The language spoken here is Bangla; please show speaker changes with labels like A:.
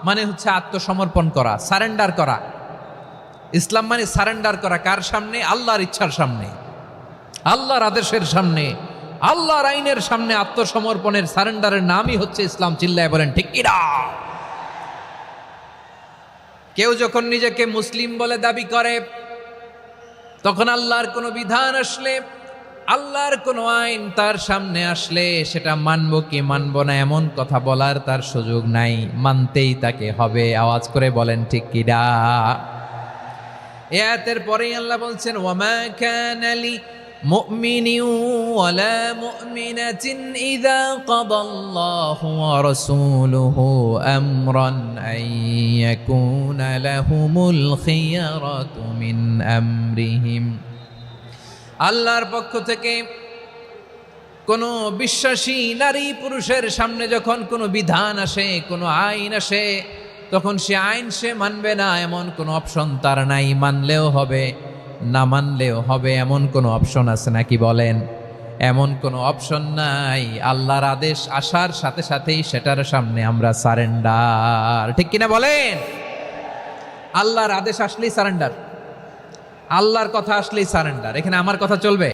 A: মানে হচ্ছে আত্মসমর্পণ করা, সারেন্ডার করা। ইসলাম মানে সারেন্ডার করা কার সামনে? আল্লাহর ইচ্ছার সামনে, আল্লাহর আদেশের সামনে, আল্লাহর আইনের সামনে আত্মসমর্পণের সারেন্ডারের নামই হচ্ছে ইসলাম। চিল্লায় বলেন ঠিক কিনা? কেউ যখন নিজেকে মুসলিম বলে দাবি করে, তখন আল্লাহর কোনো বিধান আসলে, আল্লাহর কোনো আইন তার সামনে আসলে সেটা মানব কি মানব না এমন কথা বলার তার সুযোগ নাই, মানতেই তাকে হবে। আওয়াজ করে বলেন ঠিক কিনা? এই আয়াতের পরেই আল্লাহ বলছেন, ওয়ামা কানা লি মুমিনিন ওয়ালা মুমিনাতিন ইযা কাদাল্লাহু ওয়া রাসূলুহু আমরান আন ইয়াকুনা লাহুমুল খিয়ারাতু মিন আমরিহিম। আল্লাহর পক্ষ থেকে কোনো বিশ্বাসী নারী পুরুষের সামনে যখন কোনো বিধান আসে, কোনো আইন আসে, তখন সে আইন সে মানবে না এমন কোনো অপশন তার নাই। মানলেও হবে, না মানলেও হবে, এমন কোনো অপশন আছে নাকি বলেন? এমন কোনো অপশন নাই। আল্লাহর আদেশ আসার সাথে সাথেই সেটার সামনে আমরা সারেন্ডার। ঠিক কিনা বলেন? আল্লাহর আদেশ আসলেই সারেন্ডার, আল্লাহর কথা আসলেই সারেন্ডার। এখানে আমার কথা চলবে?